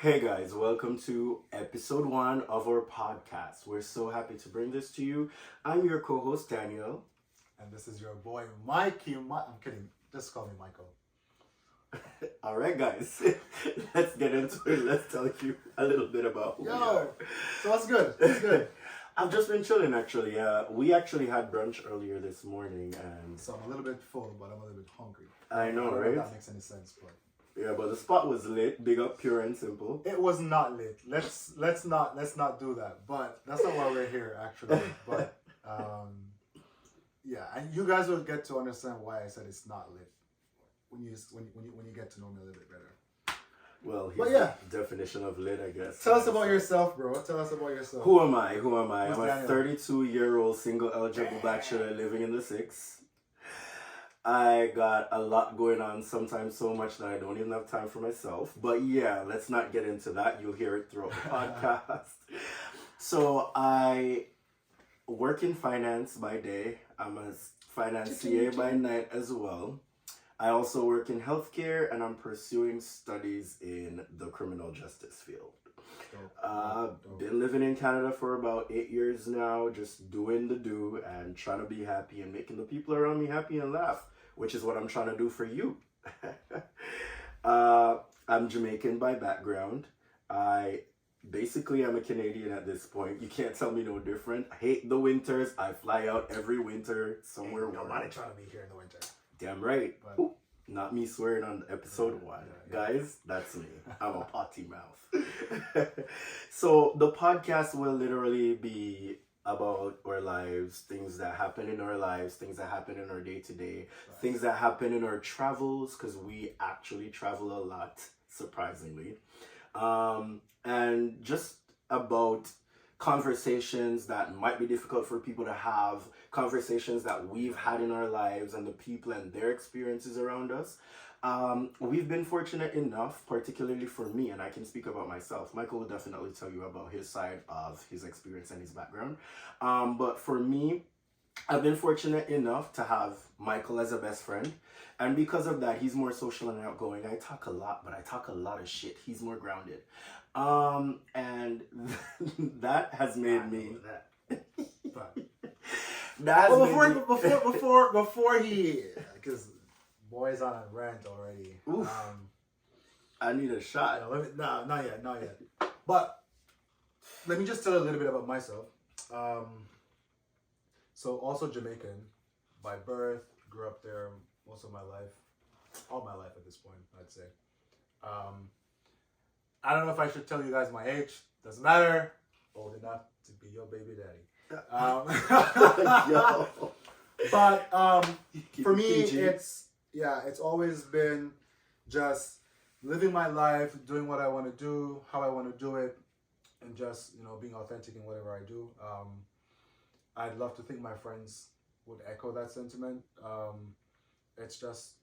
Hey guys, welcome to episode 1 of our podcast. We're so happy to bring this to you. I'm your co host, Daniel. And this is your boy Mikey. I'm kidding. Just call me Michael. Alright, guys, let's get into it. Let's tell you a little bit about who we are. So what's good? What's good? I've just been chilling actually. We actually had brunch earlier this morning and. So I'm a little bit full, but I'm a little bit hungry. I know, don't right? If that makes any sense, but. Yeah, but the spot was lit. Big up, pure and simple. It was not lit. Let's not do that. But that's not why we're here actually. But yeah, and you guys will get to understand why I said it's not lit when you get to know me a little bit better. Well, But yeah. the definition of lit, I guess. Tell us about yourself, bro. Tell us about yourself. Who am I? Who's I'm a Daniel? 32-year-old single eligible bachelor living in the six. I got a lot going on, sometimes so much that I don't even have time for myself. But yeah, let's not get into that. You'll hear it throughout the podcast. So I work in finance by day. I'm a financier by night as well. I also work in healthcare and I'm pursuing studies in the criminal justice field. Been living in Canada for about 8 years now, just doing the do and trying to be happy and making the people around me happy and laugh, which is what I'm trying to do for you. I'm Jamaican by background. I basically am a Canadian at this point. You can't tell me no different. I hate the winters. I fly out every winter somewhere warm. Nobody trying to be here in the winter. Damn right. But- Ooh, not me swearing on episode 1. Yeah. Guys, that's me. I'm a potty mouth. So the podcast will literally be about our lives, things that happen in our lives, things that happen in our day-to-day, things that happen in our travels, because we actually travel a lot, surprisingly. And just about conversations that might be difficult for people to have, conversations that we've had in our lives and the people and their experiences around us. We've been fortunate enough, particularly for me, and I can speak about myself. Michael will definitely tell you about his side of his experience and his background. But for me, I've been fortunate enough to have Michael as a best friend. And because of that, he's more social and outgoing. I talk a lot, but I talk a lot of shit. He's more grounded. And that has made me... But before he, because boy's on a rant already. Oof. I need a shot. No, not yet. But let me just tell you a little bit about myself. So also Jamaican by birth, grew up there most of my life, all my life at this point, I'd say. I don't know if I should tell you guys my age. Doesn't matter. Old enough to be your baby daddy. Yo. But for me, PG. it's always been just living my life, doing what I want to do, how I want to do it, and just being authentic in whatever I do. I'd love to think my friends would echo that sentiment. It's just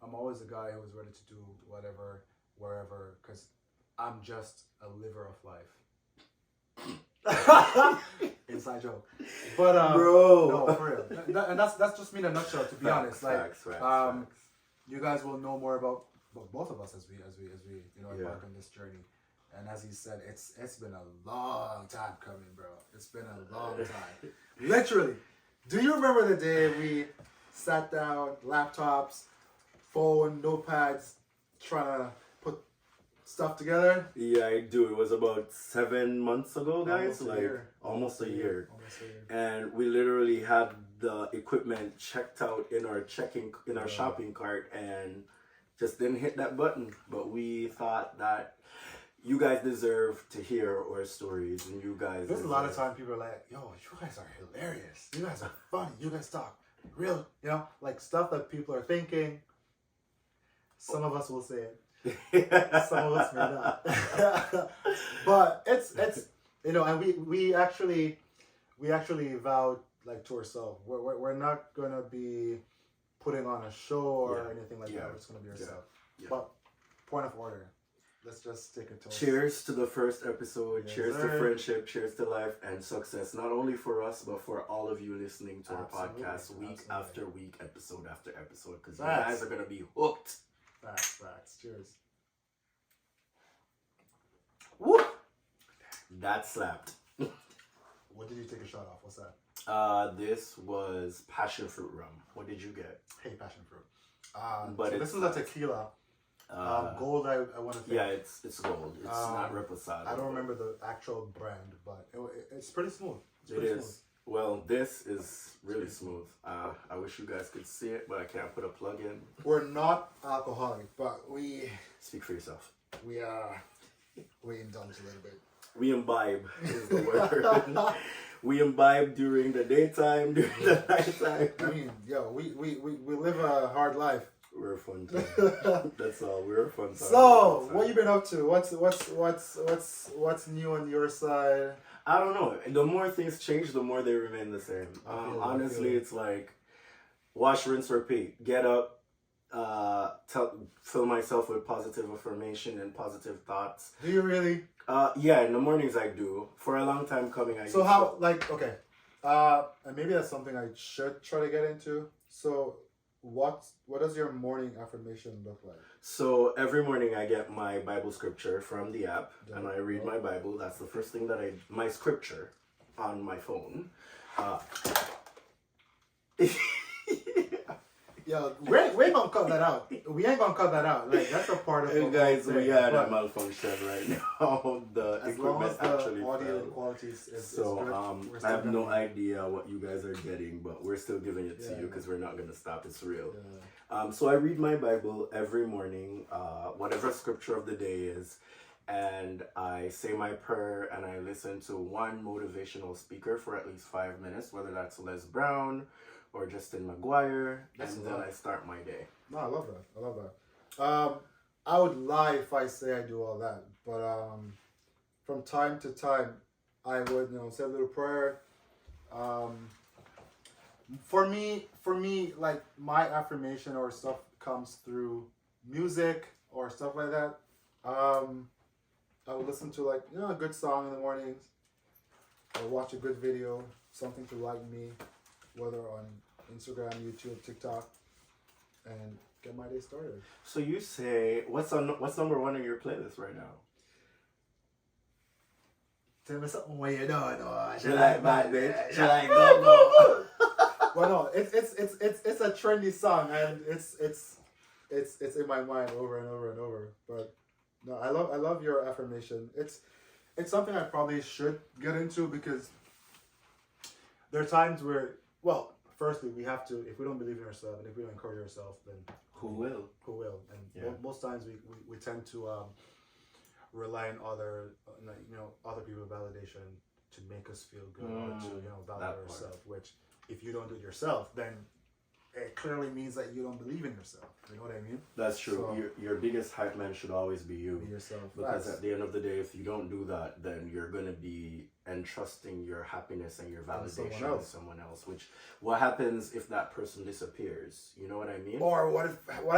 I'm always a guy who's ready to do whatever, wherever, because I'm just a liver of life. Inside joke, but Bro. no, for real. And that's just me in a nutshell. To be honest, Facts. you guys will know more about both of us as we embark on this journey. And as he said, it's been a long time coming, bro. It's been a long time. Literally. Do you remember the day we sat down, laptops, phone, notepads, trying to put stuff together? Yeah, I do. It was about 7 months ago, guys. Almost a year. And we literally had the equipment checked out in our shopping cart and just didn't hit that button. But we thought that you guys deserve to hear our stories, and you guys. There's a lot of time people are like, "Yo, you guys are hilarious. You guys are funny. You guys talk real, like stuff that people are thinking." Some of us will say it. Some of us may not. But it's and we actually vowed to ourselves, we're not gonna be putting on a show or anything like that. We're just gonna be ourselves. Yeah. But point of order, let's just take a toast. Cheers to the first episode. Yes, cheers to sir. friendship. Cheers to life and success. Not only for us, but for all of you listening to Absolutely. our podcast week Absolutely. after week, episode after episode, because you Facts. guys are gonna be hooked. Facts. Cheers. Woo! That slapped. What did you take a shot off? What's that? This was passion fruit rum. What did you get? Hey, passion fruit. But so this is a tequila. Gold, I want to think. Yeah, it's gold. It's not reposado. I don't remember the actual brand, but it's pretty smooth. It is. Well, this is really smooth. I wish you guys could see it, but I can't put a plug in. We're not alcoholic, but we Speak for yourself. we indulge a little bit. We imbibe is the word. We imbibe during the daytime, during the nighttime. I mean, yo, we live a hard life. We're a fun time. That's all. We're a fun time. So, what you been up to? What's new on your side? I don't know. The more things change, the more they remain the same. Honestly, it's like wash, rinse, repeat. Get up, fill myself with positive affirmation and positive thoughts. Do you really? Yeah, in the mornings I do. For a long time coming, I So used how, to. like, okay, and maybe that's something I should try to get into. So, what does your morning affirmation look like? So every morning I get my Bible scripture from the app and I read my Bible. That's the first thing that my scripture on my phone. Yeah, we ain't gonna cut that out. We ain't gonna cut that out. Like, that's a part of Hey the guys, whole we thing. had a But malfunction right now. The as long equipment as the actually audio failed. quality is So good, we're I still have no gonna- idea what you guys are getting, but we're still giving it to Yeah. you because we're not gonna stop. It's real. Yeah. So I read my Bible every morning, whatever scripture of the day is, and I say my prayer and I listen to one motivational speaker for at least 5 minutes, whether that's Les Brown or Justin McGuire, That's and a then lot. I start my day. No, I love that. I love that. I would lie if I say I do all that, but from time to time, I would say a little prayer. For me, like my affirmation or stuff comes through music or stuff like that. I would listen to a good song in the mornings, or watch a good video, something to like me, whether on Instagram, YouTube, TikTok, and get my day started. So you say, what's number one on your playlist right now? Tell me something when you don't know. She like bad bitch. She like go go. Well, no, it's a trendy song, and it's in my mind over and over and over. But no, I love your affirmation. It's something I probably should get into, because there are times where, well, firstly, we have to, if we don't believe in ourselves and if we don't encourage ourselves, then Who will? who will? And Yeah. most times we tend to rely on other people's validation to make us feel good, or to that validate part. ourselves. Which, if you don't do it yourself, then it clearly means that you don't believe in yourself. You know what I mean? That's true. So- Your biggest hype man should always be you. Be yourself. Because Facts. at the end of the day, if you don't do that, then you're going to be entrusting your happiness and your validation to else. someone else. Which, what happens if that person disappears? You know what I mean? Or what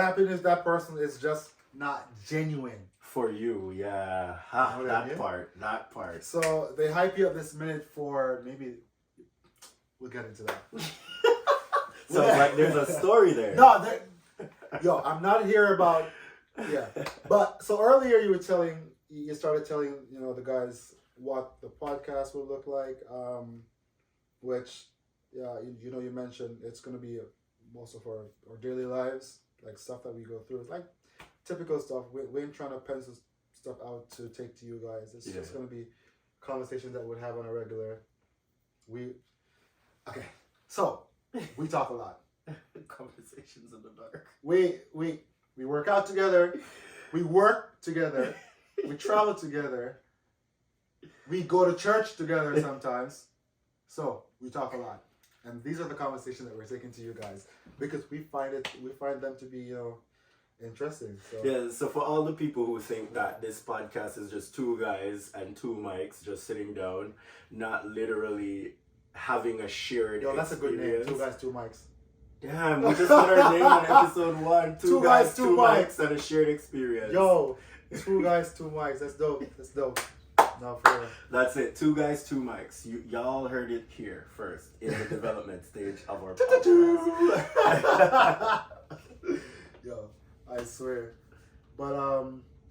happens if that person is just not genuine? For you, yeah. Ha, You know what I mean? that part. So they hype you up this minute for maybe. We'll get into that. So like there's a story there. No, yo, I'm not here about. Yeah, but so earlier you started telling the guys what the podcast will look like, which you mentioned it's gonna be most of our daily lives, like stuff that we go through, like typical stuff. We ain't trying to pencil stuff out to take to you guys. It's just gonna be conversations that we'd have on a regular. Okay, so we talk a lot. Conversations in the dark. We work out together. We work together. We travel together. We go to church together sometimes. So we talk a lot, and these are the conversations that we're taking to you guys, because we find them to be interesting. So Yeah, so for all the people who think that this podcast is just two guys and two mics just sitting down, not literally having a shared that's a good name. experience. 2 guys, 2 mics. Damn, we just put our name in episode 1. Two guys, two mics, and a shared experience. Yo, 2 guys, 2 mics. That's dope. That's dope. No, for real. That's it. 2 guys, 2 mics. Y'all heard it here first in the development stage of our podcast. Yo, I swear. But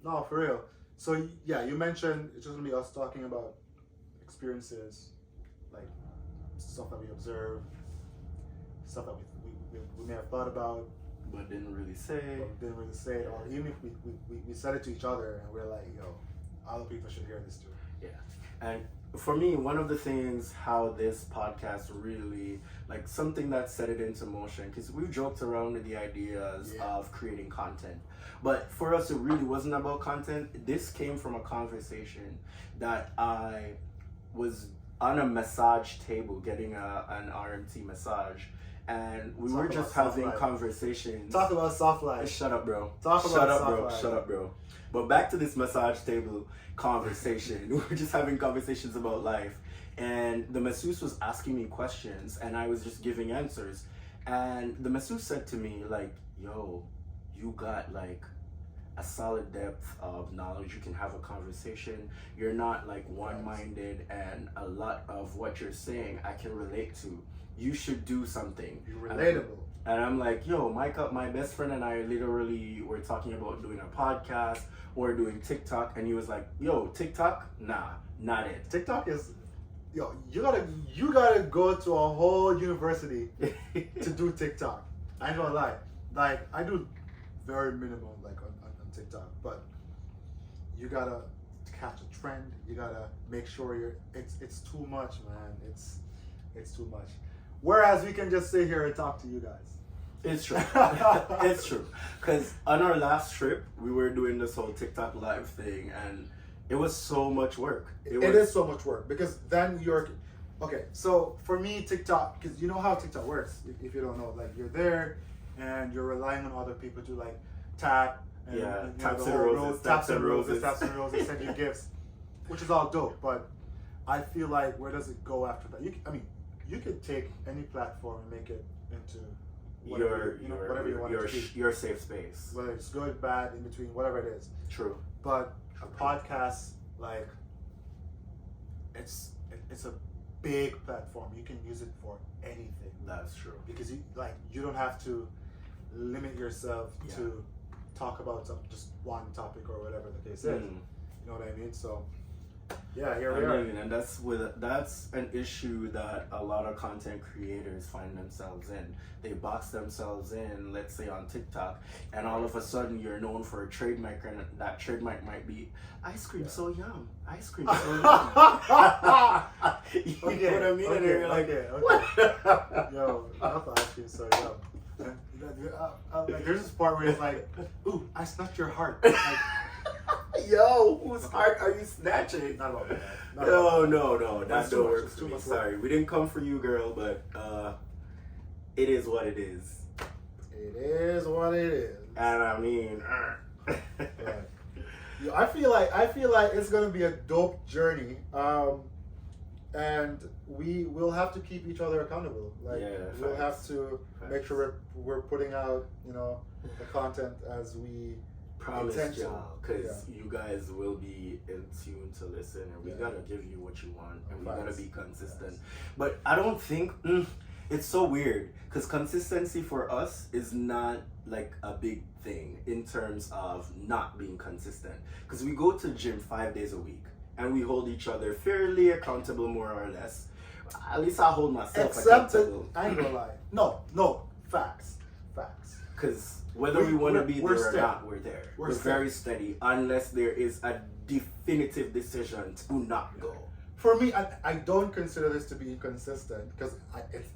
no, for real. So yeah, you mentioned it's just gonna be us talking about experiences, like stuff that we observe, stuff that we may have thought about, but didn't really say. but didn't really say it, or even if we said it to each other and we're like, yo, other people should hear this too. Yeah. And for me, one of the things how this podcast really, like something that set it into motion, because we joked around with the ideas of creating content. But for us, it really wasn't about content. This came from a conversation that I was on a massage table getting an RMT massage. And we were just having conversations. Talk about soft life. Shut up, bro. Talk about Shut up, soft bro. life. Shut up, bro. But back to this massage table conversation. We were just having conversations about life. And the masseuse was asking me questions and I was just giving answers. And the masseuse said to me, like, yo, you got like a solid depth of knowledge. You can have a conversation. You're not like one-minded, and a lot of what you're saying I can relate to. You should do something. You're relatable. And I'm like, yo, my best friend and I literally were talking about doing a podcast or doing TikTok, and he was like, yo, TikTok? Nah, not it. TikTok is, yo, you gotta go to a whole university to do TikTok. I ain't gonna lie. Like, I do very minimum like on TikTok, but you gotta catch a trend. You gotta make sure it's too much, man. It's too much. Whereas we can just sit here and talk to you guys. It's true. It's true. Because on our last trip, we were doing this whole TikTok live thing, and it was so much work. It is so much work, because then you're... Okay, so for me, TikTok, because you know how TikTok works, if you don't know. Like, you're there, and you're relying on other people to, like, tap, and taps the and whole roses, taps and roses, send you gifts, which is all dope. But I feel like, where does it go after that? You could take any platform and make it into whatever you want it to be. Your safe space. Whether it's good, bad, in between, whatever it is. True. But a podcast, like, it's a big platform. You can use it for anything. That's true. Because you don't have to limit yourself to talk about just one topic or whatever the case is. You know what I mean? So yeah, here we are. And that's an issue that a lot of content creators find themselves in. They box themselves in, let's say on TikTok, and all of a sudden you're known for a trademark, and that trademark might be ice cream so yum. Ice cream so yum. You know what I mean? And you're like, what? Yo, not the ice cream so yum. Like, there's this part where it's like, ooh, I snatched your heart. Like, yo, whose heart are you snatching? Not about that. No, that's too no much. work It's for too me. much Sorry, work. we didn't come for you, girl, but it is what it is. It is what it is. And I mean, Right. Yeah, I feel like it's gonna be a dope journey. And we will have to keep each other accountable. Like, we'll have to make sure we're putting out, the content as we promise y'all, because you guys will be in tune to listen, and we gotta give you what you want, and we gotta be consistent. But I don't think it's so weird, because consistency for us is not like a big thing in terms of not being consistent, because we go to the gym 5 days a week and we hold each other fairly accountable, more or less. At least I hold myself accountable. I ain't gonna lie. No, facts. Because whether we want to be there or steady. not, we're there. We're very steady, unless there is a definitive decision to not go. For me, I don't consider this to be inconsistent, because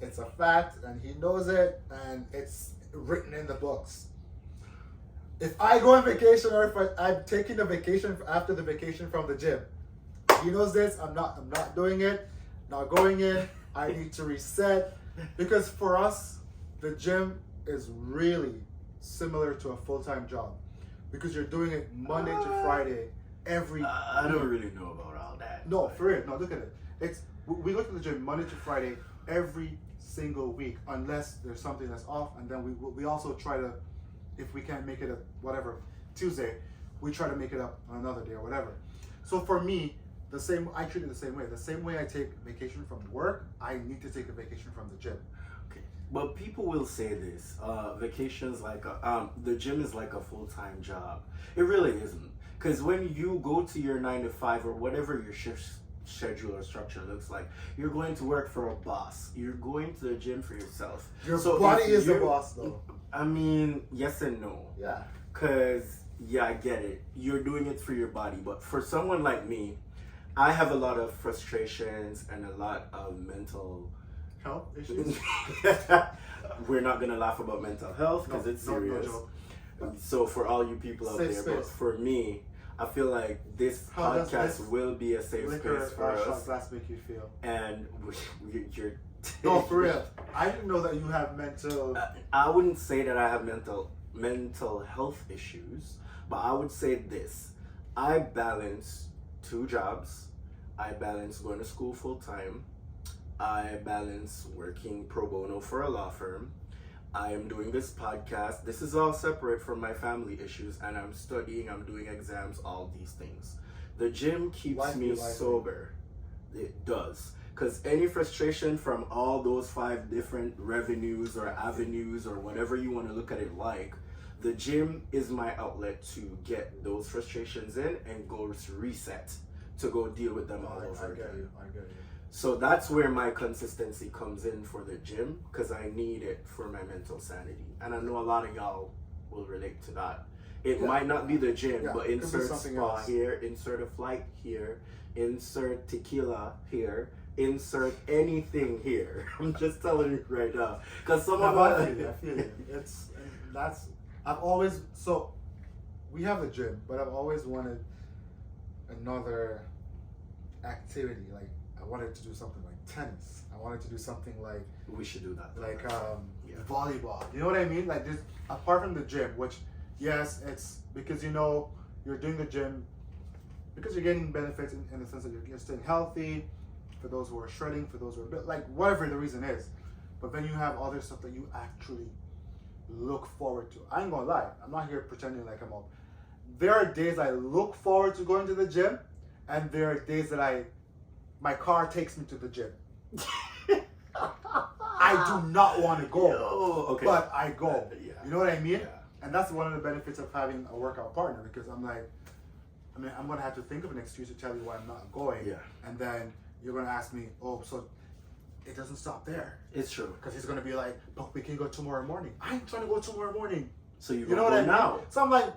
it's a fact, and he knows it, and it's written in the books. If I go on vacation, or if I'm taking a vacation after the vacation from the gym, he knows this. I'm not doing it. Not going in. I need to reset, because for us, the gym is really similar to a full-time job, because you're doing it Monday to Friday every. I don't really know about all that. No, for real. No, look at it. We go to the gym Monday to Friday every single week, unless there's something that's off, and then we also try to, if we can't make it Tuesday, we try to make it up on another day or whatever. So for me, I treat it the same way. The same way I take vacation from work, I need to take a vacation from the gym. Okay, but people will say this: vacations the gym is like a full-time job. It really isn't, Because when you go to your 9 to 5 or whatever your shift schedule or structure looks like, you're going to work for a boss. You're going to the gym for yourself. Your So body if is the you're- boss, though. I mean, yes and no. Yeah. Because, yeah, I get it. You're doing it for your body. But for someone like me, I have a lot of frustrations and a lot of mental Health issues. We're not gonna laugh about mental health because it's serious. So for all you people out Safe there, space. but for me, I feel like this How does podcast this will be a safe liquor space for shot us. glass make you feel? And you're No, for real. I didn't know that you have mental. I wouldn't say that I have mental health issues, but I would say this: I balance 2 jobs. I balance going to school full time. I balance working pro bono for a law firm. I am doing this podcast. This is all separate from my family issues, and I'm studying, I'm doing exams, all these things. The gym keeps Life me be life. sober. It does. Because any frustration from all those 5 different revenues or avenues or whatever you want to look at it like, the gym is my outlet to get those frustrations in and go to reset, to go deal with them all over I get again. you. I get you. So that's where my consistency comes in for the gym, because I need it for my mental sanity. And I know a lot of y'all will relate to that. It Yeah. might not be the gym, Yeah, but it could be insert something spa else. here, insert a flight here, insert tequila here, insert anything here. I'm just telling you right now. Because some of I us... feel you. I feel you. I've always, so we have the gym, but I've always wanted another activity. Like, I wanted to do something like tennis. I wanted to do something like We should do that. Yeah. volleyball. You know what I mean? Like, just apart from the gym, which, yes, it's because you're doing the gym because you're getting benefits in the sense that you're staying healthy, for those who are shredding, for those who are like whatever the reason is. But then you have other stuff that you actually look forward to. I ain't gonna lie, I'm not here pretending like I'm up. There are days I look forward to going to the gym, and there are days that my car takes me to the gym. I do not want to go, Okay. but I go. Yeah. You know what I mean? Yeah. And that's one of the benefits of having a workout partner, because I'm like, I'm gonna have to think of an excuse to tell you why I'm not going. Yeah. And then you're gonna ask me, oh, so it doesn't stop there, It's true. because he's gonna be like, but we can go tomorrow morning. I ain't trying to go tomorrow morning. So you know go what I mean? now. So I'm like,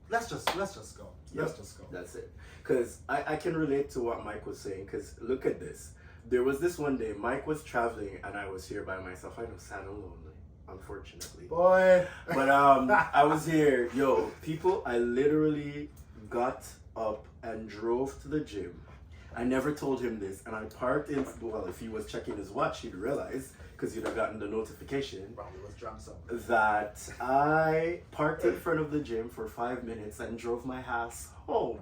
let's just go. Yep. Let's just go. That's it. Because I can relate to what Mike was saying. Because look at this. There was this one day, Mike was traveling and I was here by myself. I know, sad and lonely, unfortunately. Boy. But I was here. Yo, people, I literally got up and drove to the gym. I never told him this. And I parked in, well, if he was checking his watch, he'd realize, because he'd have gotten the notification, Probably was drunk some. that I parked in front of the gym for 5 minutes and drove my ass home.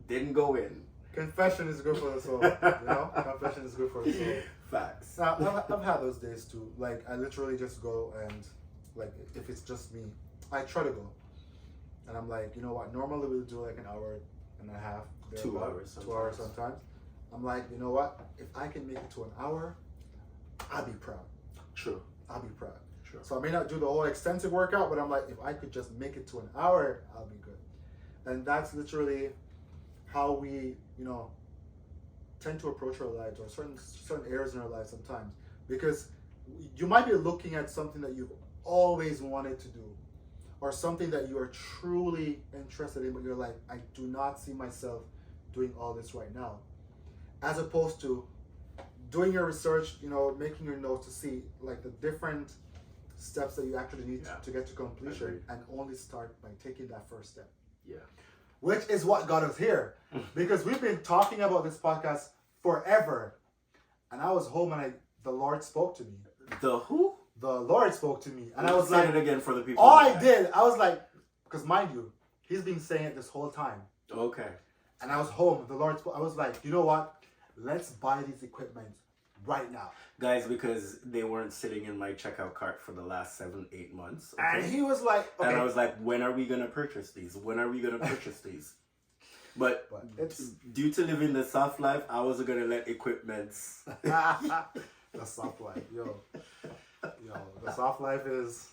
Didn't go in. Confession is good for the soul. You know? Confession is good for the soul. Facts. I've had those days too. Like, I literally just go and, like, if it's just me, I try to go. And I'm like, you know what? Normally we'll do like an hour and a half. 2 hours. 2 hours sometimes. I'm like, you know what? If I can make it to an hour, I'll be proud. True. I'll be proud. True. So I may not do the whole extensive workout, but I'm like, if I could just make it to an hour, I'll be good. And that's literally how we, tend to approach our lives, or certain areas in our lives sometimes. Because you might be looking at something that you've always wanted to do, or something that you are truly interested in, but you're like, I do not see myself doing all this right now. As opposed to doing your research, making your notes to see like the different steps that you actually need to get to completion. Agreed. And only start by taking that first step. Yeah. Which is what got us here. Because we've been talking about this podcast forever. And I was home and the Lord spoke to me. The who? The Lord spoke to me. And I was Say like, it again for the people. all I did, I was like, because mind you, he's been saying it this whole time. Okay. And I was home. The Lord spoke. I was like, you know what? Let's buy these equipment right now. Guys, because they weren't sitting in my checkout cart for the last 7-8 months. Okay? And he was like, okay. And I was like, when are we going to purchase these? When are we going to purchase these? But it's due to living the soft life, I wasn't going to let equipments. the soft life, yo, the soft life is.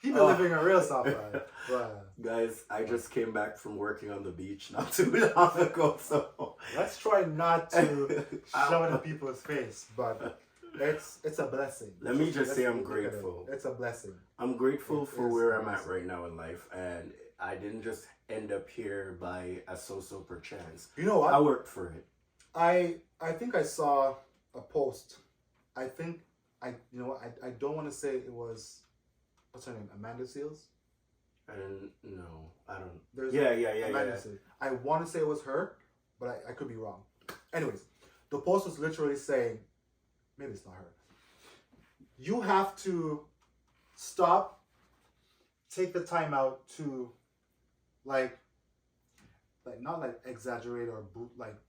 He been living a real soft life. But Guys, I just came back from working on the beach not too long ago, so let's try not to shove it in people's face, but it's a blessing. let me just say I'm look at it. grateful. It's a blessing. I'm grateful It for is where I'm nice. at right now in life, and I didn't just end up here by a so-so perchance. You know what? I worked for it. I think I saw a post. I think I don't want to say it was, what's her name, Amanda Seals. And no, I don't. There's Yeah. Amanda Seals. I want to say it was her, but I could be wrong. Anyways, the post was literally saying, maybe it's not her. You have to stop, take the time out to, like not like exaggerate or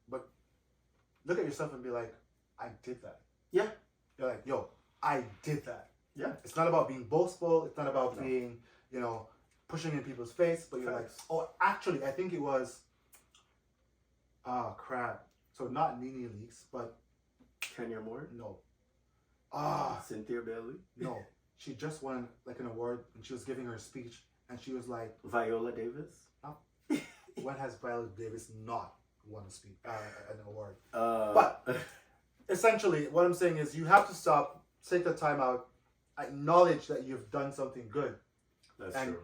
but look at yourself and be like, I did that. Yeah. You're like, yo, I did that. Yeah. It's not about being boastful. It's not about No. being, pushing in people's face. But you're Facts. like, oh, actually, I think it was, crap. So not Nene Leakes, but Kenya Moore, no. Cynthia Bailey, No. She just won like an award and she was giving her speech and she was like, Viola Davis. when has Viola Davis not won an award? But Essentially, what I'm saying is you have to stop, take the time out, acknowledge that you've done something good, that's and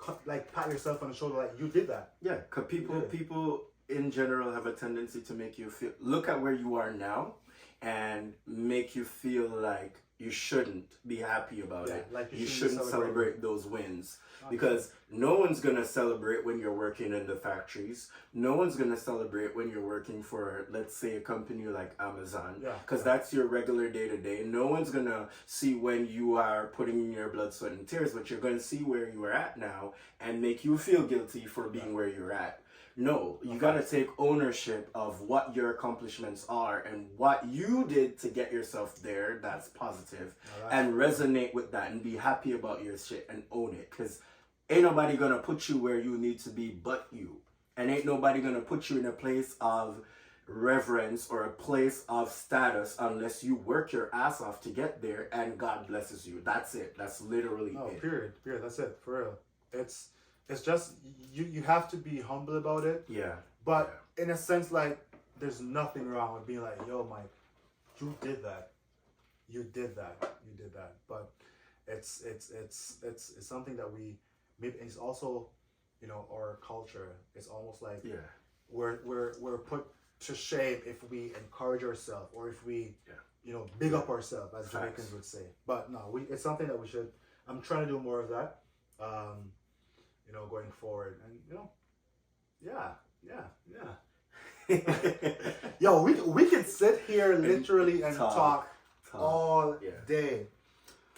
true. like pat yourself on the shoulder like you did that. Yeah, because people in general have a tendency to make you feel, look at where you are now and make you feel like you shouldn't be happy about it. Like you shouldn't celebrate celebrate those wins. Because no one's going to celebrate when you're working in the factories. No one's going to celebrate when you're working for, let's say, a company like Amazon. Because that's your regular day-to-day. No one's going to see when you are putting in your blood, sweat, and tears, but you're going to see where you are at now and make you feel guilty for being where you're at. No, you got to take ownership of what your accomplishments are and what you did to get yourself there. That's positive. And resonate with that and be happy about your shit and own it. Because ain't nobody going to put you where you need to be but you. And ain't nobody going to put you in a place of reverence or a place of status unless you work your ass off to get there and God blesses you. That's it. That's literally it. Period. That's it. For real. It's just you have to be humble about it. Yeah. But in a sense, like, there's nothing wrong with being like, yo, Mike, you did that. You did that. But it's something that we maybe it's also, our culture. It's almost like we're put to shame if we encourage ourselves or if we big up ourselves, as Jamaicans would say. But no, it's something that we should. I'm trying to do more of that. Going forward, and yo, we could sit here literally and talk all day,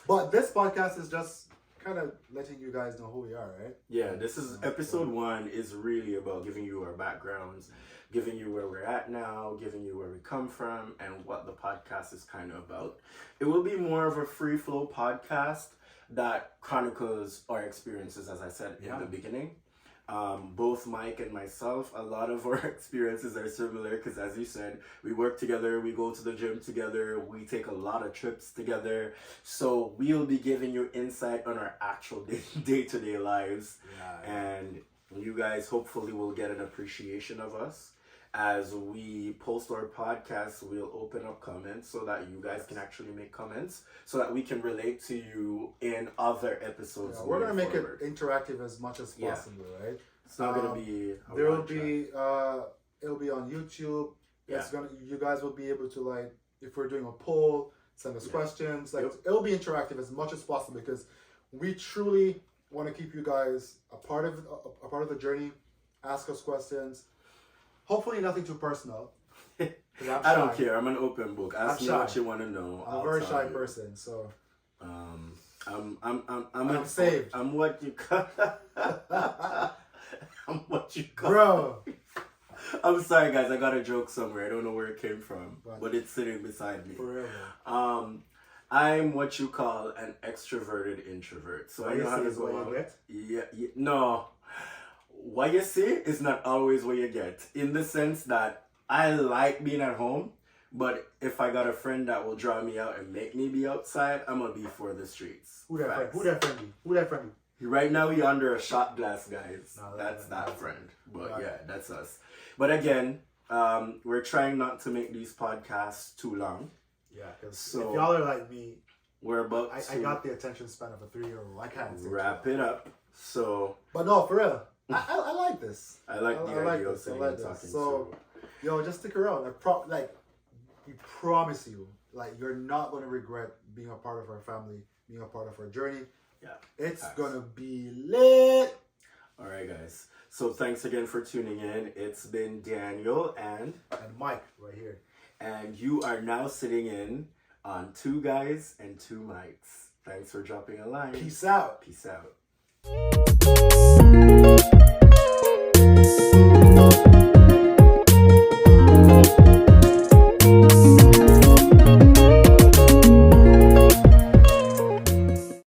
but this podcast is just kind of letting you guys know who we are, right? Yeah, this is episode 1 is really about giving you our backgrounds, giving you where we're at now, giving you where we come from, and what the podcast is kind of about. It will be more of a free flow podcast that chronicles our experiences, as I said in the beginning. Both Mike and myself, a lot of our experiences are similar because, as you said, we work together, we go to the gym together, we take a lot of trips together. So we'll be giving you insight on our actual day-to-day lives. And you guys hopefully will get an appreciation of us. As we post our podcast, we'll open up comments so that you guys can actually make comments so that we can relate to you in other episodes. We're going to make it interactive as much as possible, right? It's not going to be... It'll be on YouTube. Yeah. You guys will be able to, like, if we're doing a poll, send us questions. Like, it'll be interactive as much as possible because we truly want to keep you guys a part of the journey. Ask us questions. Hopefully nothing too personal. I don't care. I'm an open book. Ask me what you want to know. I'm a very shy person, so I'm saved. I'm what you call. I'm what you call. Bro. I'm sorry, guys. I got a joke somewhere. I don't know where it came from, but it's sitting beside me. For real. I'm what you call an extroverted introvert. So I know how to go out. Yeah. No. What you see is not always what you get, in the sense that I like being at home, But if I got a friend that will draw me out and make me be outside, I'm gonna be for the streets. Who that friend? Facts. Who that friend be? Who that friend be? Right now, we under a shot glass, guys. No, that's that friend. But Right. yeah, that's us. But again, we're trying not to make these podcasts too long. Yeah, because So- if y'all are like me, We're about I to got the attention span of a 3-year-old. I can't sit wrap still. it up. So But no, for real, I like this. I like the I like idea of this, I sitting like and this. talking. So- Yo, just stick around. We promise you, like, you're not gonna regret being a part of our family, being a part of our journey. Yeah, It's facts. gonna be lit. All right, guys. So thanks again for tuning in. It's been Daniel And Mike, right here. and you are now sitting in on Two Guys and Two Mics. Thanks for dropping a line. Peace out. Peace out.